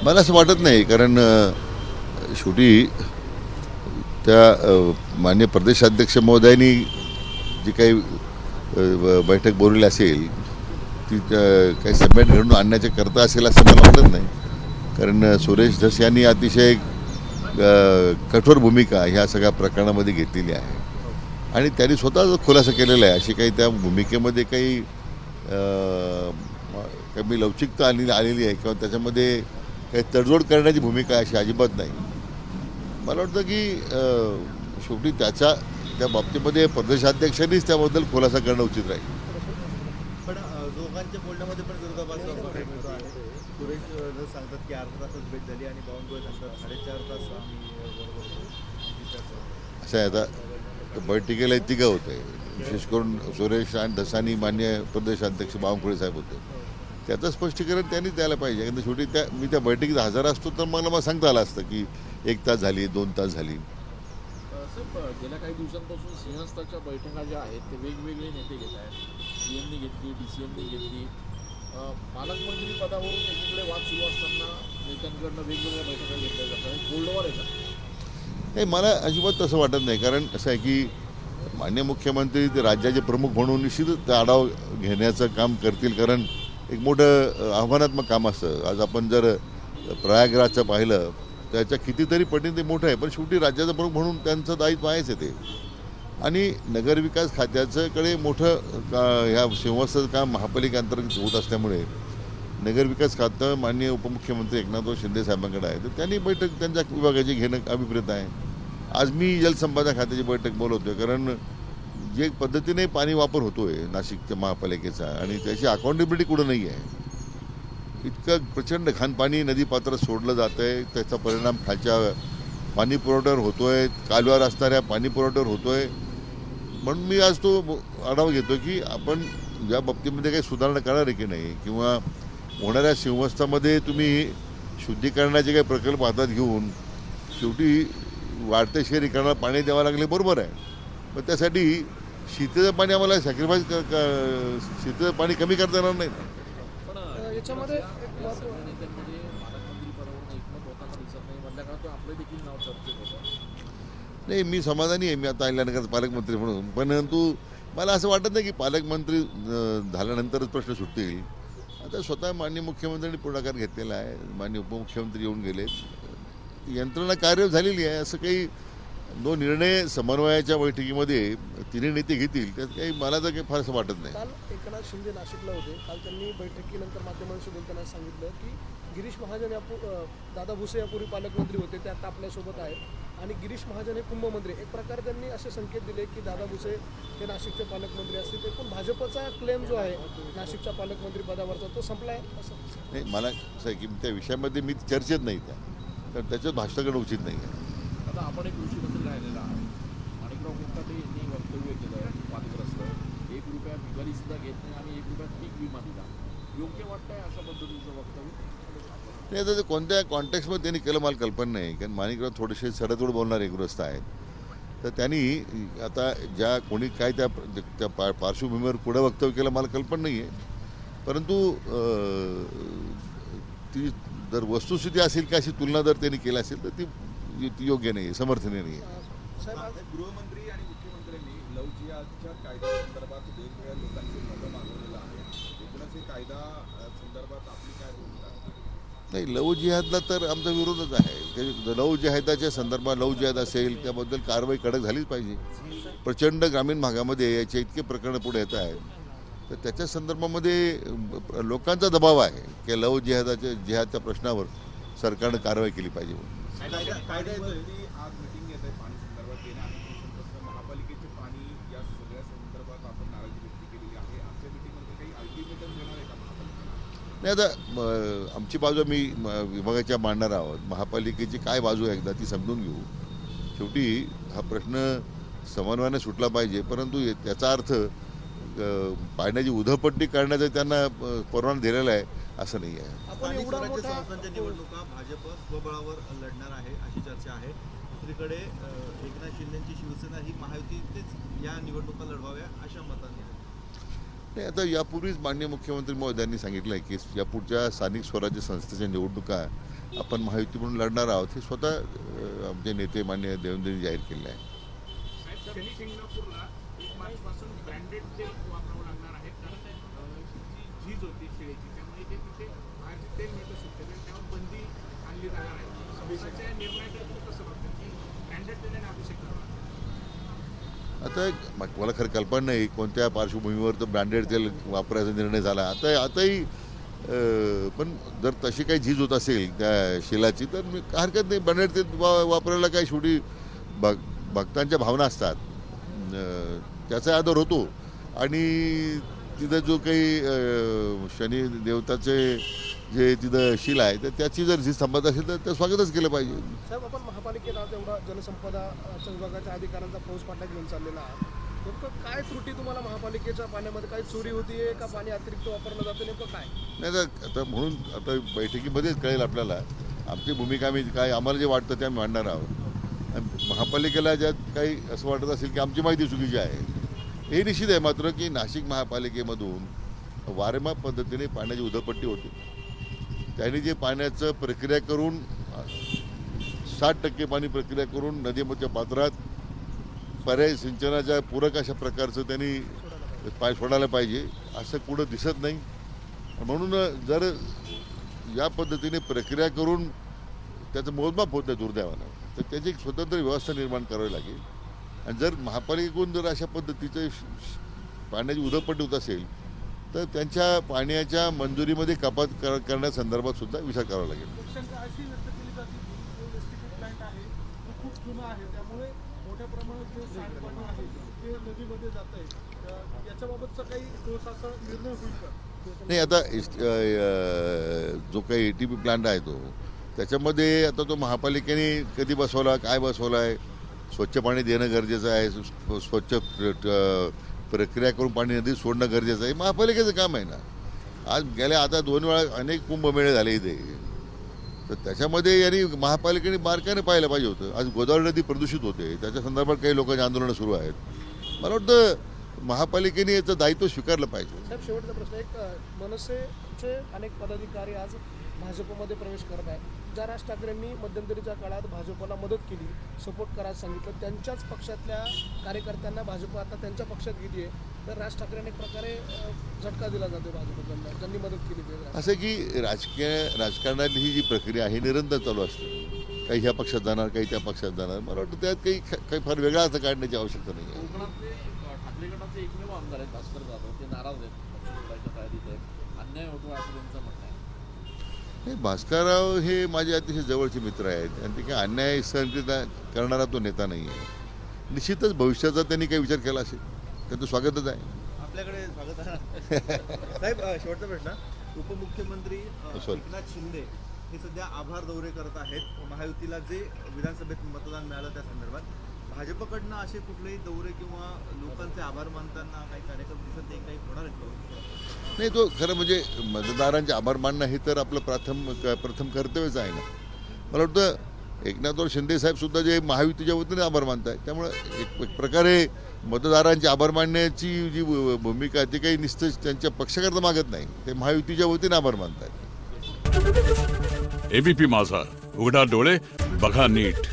मला असं वाटत नाही, कारण शेवटी त्या माननीय प्रदेशाध्यक्ष महोदयांनी जी काही बैठक बोलवली असेल ती काही समेट घडून आणण्याच्या करता असेल असं मला वाटत नाही. कारण सुरेश धस यांनी अतिशय कठोर भूमिका ह्या सगळ्या प्रकरणामध्ये घेतलेली आहे आणि त्यांनी स्वतःच खुलासा केलेला आहे. अशी काही त्या भूमिकेमध्ये काही कमी लवचिकता आलेली आहे किंवा त्याच्यामध्ये काही तडजोड करण्याची भूमिका अशी अजिबात नाही. मला वाटतं की शेवटी त्या बाबतीमध्ये प्रदेशाध्यक्षांनीच त्याबद्दल खुलासा करणं उचित राहील. पण दोघांच्या बोलण्यामध्ये पण विरोधाभास मिळतो आहे. सुरेश धस सांगतात की अर्धा तासच भेट झाली आणि बावनकुळे सांगतात 4.5 तास आम्ही असं आहे. आता बैठकीला तिघं होते, विशेष करून सुरेश आणि धसानी मान्य प्रदेशाध्यक्ष बावनकुळे साहेब होते. त्याचं स्पष्टीकरण त्यांनी द्यायला पाहिजे. कारण शेवटी मी त्या बैठकीत हजर असतो तर मला सांगता आलं असतं की 1 तास झाली, 2 तास झाली. साहेब, गेल्या काही दिवसांपासून सिंहस्थाच्या बैठका ज्या आहेत ते वेगवेगळे नेते घेत आहेत. CMनी घेतली, DCMनी घेतली. पालकमंत्री पदावरून एकीकडे वाद सुरू असताना नेत्यांकडनं वेगवेगळ्या बैठका घेतल्या जातात. कोल्ड वॉर आहे का? नाही, मला अजिबात तसं वाटत नाही. कारण असं आहे की मान्य मुख्यमंत्री ते राज्याचे प्रमुख म्हणून निश्चितच आढावा घेण्याचं काम करतील. कारण एक मोठं आव्हानात्मक काम असतं. आज आपण जर प्रयागराजचं पाहिलं त्याच्या कितीतरी पटीने ते मोठं आहे, पण शेवटी राज्याचं प्रमुख म्हणून त्यांचं दायित्व आहेच आहे ते. आणि नगरविकास खात्याच्याकडे मोठं ह्या सिंहस्थाचं काम महापालिका अंतर्गत होत असल्यामुळे नगरविकास खातं माननीय उपमुख्यमंत्री एकनाथ शिंदे साहेबांकडे आहे, तर त्यांनी बैठक त्यांच्या विभागाची घेणं अभिप्रेत आहे. आज मी जलसंपदा खात्याची बैठक बोलवतोय, कारण जे पद्धतीने पाणी वापर होतोय नाशिकच्या महापालिकेचा आणि त्याची अकाउंटेबिलिटी कुठं नाही आहे. इतकं प्रचंड घाणपाणी नदीपात्रात सोडलं जातं आहे, त्याचा परिणाम खालच्या पाणी पुरवठ्यावर होतोय, कालव्यावर असणाऱ्या पाणी पुरवठ्यावर होतोय. म्हणून मी आज तो आढावा घेतो की आपण या बाबतीमध्ये काही सुधारणा करणार आहे की नाही, किंवा होणाऱ्या सिंहस्थामध्ये तुम्ही शुद्धीकरणाचे काही प्रकल्प हातात घेऊन शेवटी वाढत्या शहरीकरणाला पाणी द्यावं लागले, बरोबर आहे. पण त्यासाठी शीतचं पाणी आम्हाला सॅक्रिफाईस शीतचं पाणी कमी करता येणार नाही. याच्यामध्ये नेत्यांमध्ये पालकमंत्री पदावरून एकमत होताना दिसत नाही. मधल्या काळात आपलं देखील नाव चर्चेत होतं. नाही, मी समाधानी आहे मी आता अहिल्यानगरचा पालकमंत्री म्हणून. परंतु मला असं वाटत नाही की पालकमंत्री झाल्यानंतरच प्रश्न सुटतील. आता स्वतः माननीय मुख्यमंत्र्यांनी पुढाकार घेतलेला आहे. माननीय उपमुख्यमंत्री येऊन गेले, यंत्रणा कार्य झालेली आहे. असं काही निर्णय समन्वयाच्या बैठकीमध्ये तिन्ही नेते घेतील त्यात काही मला तर काही फार असं वाटत नाही. काल एकनाथ शिंदे नाशिकला होते. काल त्यांनी बैठकीनंतर माध्यमांशी बोलताना सांगितलं की गिरीश महाजन दादा भुसे यापूर्वी पालकमंत्री होते, ते आता आपल्यासोबत आहेत आणि गिरीश महाजन हे कुंभमंत्री. एक प्रकारे त्यांनी असे संकेत दिले की दादा भुसे हे नाशिकचे पालकमंत्री असतील. ते पण भाजपचा क्लेम जो आहे नाशिकच्या पालकमंत्री पदावरचा तो संपला आहे असं नाही, मला असं आहे की त्या विषयामध्ये मी चर्चेत नाही कारण त्याच्यात भाष्य करणं उचित नाही आहे. आता आपण एक कृषी मंत्री राहिलेला आहे. माणिकराव कोकाटे यांनी वक्तव्य केलं वादग्रस्त, 1 रुपया भिकारी सुद्धा घेत नाही आणि 1 रुपयात पीक विमा दिला. योग्य वाटतंय अशा पद्धतीचं वक्तव्य? नाही, आता ते कोणत्या कॉन्टॅक्टमध्ये त्यांनी केलं मला कल्पना नाही. कारण माणिकराव थोडेसे सरतोड बोलणारे गृहस्थ आहेत, तर त्यांनी आता ज्या कोणी काय त्या पार्श्वभूमीवर पुढं वक्तव्य केलं मला कल्पना नाही आहे. परंतु ती जर वस्तुस्थिती असेल की अशी तुलना जर त्यांनी केली असेल तर ती योग्य नाही आहे, समर्थनीय नाही आहे. गृहमंत्री आणि मुख्यमंत्र्यांनी लव जिहादच्या कायद्यासंदर्भात वेगवेगळ्या लोकांची मतं मागवलेलं आहे. एकूणच हे कायदा संदर्भात आपली काय भूमिका आहे? नाही, लव जिहादला तर आमचा विरोधच आहे. लव जिहादाच्या संदर्भात लव जिहाद असेल त्याबद्दल कारवाई कडक झालीच पाहिजे. प्रचंड ग्रामीण भागामध्ये याचे इतके प्रकरणं पुढे येत आहेत, तर त्याच्या संदर्भामध्ये लोकांचा दबाव आहे की लव जिहादच्या प्रश्नावर सरकारनं कारवाई केली पाहिजे. आज मीटिंग येत आहे पाणी संदर्भात. गेल्या अनेक दिवसांपासून महापालिकेचे पाणी या सगळ्या संदर्भात आपण नाराजी व्यक्त केलेली आहे. आजच्या मीटिंगमध्ये काही अल्टिमेटम देणार आहे का महापालिकेला? नाही, आता आमची बाजू मी विभागाच्या मांडणार आहोत. महापालिकेची काय बाजू आहे एकदा ती समजून घेऊ. शेवटी हा प्रश्न समन्वयाने सुटला पाहिजे, परंतु त्याचा अर्थ पाण्याची उधळपट्टी करण्याचा त्यांना परवाना दिलेला आहे असं नाही आहे. स्थानिक स्वराज्य संस्थांच्या निवडणुका भाजप स्वबळावर लढणार आहे अशी चर्चा आहे. दुसरीकडे एकनाथ शिंदेची शिवसेना ही महायुतीतेच या निवडणुका लढवाव्या अशा मतांनी आहे. नाही, आता यापूर्वीच माननीय मुख्यमंत्री महोदयांनी सांगितलं आहे की या पुढच्या स्थानिक स्वराज्य संस्थेच्या निवडणुका आपण महायुती म्हणून लढणार आहोत हे स्वतः आमचे नेते मान्य देवेंद्रजी जाहीर केलं आहे. शनी शिंगणापूरला 1 मार्चपासून ब्रँडेड तेल वापरावं लागणार आहे. कारण जी झीज होती शेळीची त्यामुळे ते तिथे बाहेरचे तेल मिळतं शकते आणि त्यावर बंदी आणली जाणार आहे. देशाच्या निर्णयाकडे तुम्ही कसं बघता की ब्रँडेड तेलाने अभिषेक करावा लागतो? आता मला खरं कल्पना नाही कोणत्या पार्श्वभूमीवर तर ब्रँडेड तेल वापरायचा निर्णय झाला. आताही पण जर तशी काही झीज होत असेल त्या शेलाची तर मी हरकत नाही. ब्रँडेड तेल वापरायला काही शेवटी भक्तांच्या भावना असतात, त्याचा आदर होतो. आणि तिथं जो काही शनी देवताचे जे तिथं शिला आहे तर त्याची जर झीज थांबत असेल तर स्वागतच केलं पाहिजे. साहेब, आपण महापालिकेला तेवढा जलसंपदाच्या विभागाच्या अधिकाऱ्यांचा फौजफाटा घेऊन चाललेला आहात. नेमकं काय त्रुटी तुम्हाला महापालिकेच्या पाण्यामध्ये काही चोरी होतीये का पाणी अतिरिक्त वापरलं जातं, नेमकं काय? नाही तर आता म्हणून आता बैठकीमध्येच कळेल आपल्याला आमची भूमिका. आम्ही काय आम्हाला जे वाटतं ते आम्ही मांडणार आहोत. आणि महापालिकेला ज्यात काही असं वाटत असेल की आमची माहिती चुकीची आहे हे निश्चित आहे. मात्र की नाशिक महापालिकेमधून वारंवार पद्धतीने पाण्याची उधळपट्टी होते. त्यांनी जे पाण्याचं प्रक्रिया करून 60% पाणी प्रक्रिया करून नदीच्या पात्रात पर्याय सिंचनाच्या पूरक अशा प्रकारचं त्यांनी सोडायला पाहिजे असं कुठं दिसत नाही. म्हणून जर या पद्धतीने प्रक्रिया करून त्याचं मोजमाप होत नाही दुर्दैवानं तर त्याची एक स्वतंत्र व्यवस्था निर्माण करावी लागेल. आणि जर महापालिकेकडून जर अशा पद्धतीचं पाण्याची उधळपट्टी होत असेल तर त्यांच्या पाण्याच्या मंजुरीमध्ये कपात करण्यासंदर्भात सुद्धा विचार करावा लागेल. शंका अशी व्यक्त केली जाते की जो वेस्टिकेट प्लांट आहे तो खूप जुना आहे, त्यामुळे मोठ्या प्रमाणात जे सांडपाणी आहे ते नदीमध्ये जात आहे. याच्याबाबतचा काही ठोस असा निर्णय होईल का? नाही, आता जो काही ATP प्लांट आहे तो त्याच्यामध्ये आता तो महापालिकेने कधी बसवला, काय बसवला आहे, स्वच्छ पाणी देणं गरजेचं आहे, स्वच्छ प्रक्रिया करून पाणी नदीत सोडणं गरजेचं आहे. महापालिकेचं काम आहे ना. आज गेल्या आता 2 वेळा अनेक कुंभमेळे झाले इथे, तर त्याच्यामध्ये यांनी महापालिकेने बारकाईने पाहिलं पाहिजे होतं. आज गोदावरी नदी प्रदूषित होते, त्याच्या संदर्भात काही लोकांची आंदोलनं सुरू आहेत. मला वाटतं महापालिकेने याचं दायित्व स्वीकारलं पाहिजे. साहेब, शेवटचा प्रश्न एक, मनसेचे अनेक पदाधिकारी आज भाजपमध्ये प्रवेश करत आहेत. ज्या राज ठाकरेंनी मध्यंतरीच्या काळात भाजपला मदत केली, सपोर्ट करायला सांगितलं, त्यांच्याच पक्षातल्या कार्यकर्त्यांना भाजप आता त्यांच्या पक्षात गेली आहे. तर राज ठाकरेंना एक प्रकारे झटका दिला जातो भाजपकडनं, ज्यांनी मदत केली ते. असं की राजकारणातली ही जी प्रक्रिया आहे निरंतर चालू असते. काही ह्या पक्षात जाणार, काही त्या पक्षात जाणार. मला वाटतं त्यात काही फार वेगळा अर्थ काढण्याची आवश्यकता नाही आहे. कोकणातले ठाकरे गटाचे एकमेव आमदार आहेत भास्कर जाधव, ते नाराज आहेत, पक्षाच्या तयारीत आहेत, अन्याय होतो असं त्यांचं म्हणणं आहे. हे भास्करराव हे माझे अतिशय जवळचे मित्र आहेत आणि ते काही अन्याय सहन करणारा तो नेता नाही आहे. निश्चितच भविष्याचा त्यांनी काही विचार केला असेल, त्यांचं स्वागतच आहे. आपल्याकडे स्वागत आहे. साहेब, शेवटचा प्रश्न. उपमुख्यमंत्री Sorry. एकनाथ शिंदे हे सध्या आभार दौरे करत आहेत. महायुतीला जे विधानसभेत मतदान मिळालं त्या संदर्भात भाजपकडनं असे कुठलेही दौरे किंवा लोकांचे आभार मानताना काही कार्यक्रम दिसत नाही, काही होणार आहेत का? नाही, तो खरं म्हणजे मतदारांचे आभार मानणं हे तर आपलं प्रथम कर्तव्यच आहे ना. मला वाटतं एकनाथराव शिंदे साहेब सुद्धा जे महायुतीच्या वतीने आभार मानत आहेत, त्यामुळे एक प्रकारे मतदारांचे आभार मानण्याची जी भूमिका आहे ती काही निश्चित त्यांच्या पक्षाकरता मागत नाही, ते महायुतीच्या वतीने आभार मानत आहेत. ABP माझा, उघडा डोळे बघा नीट.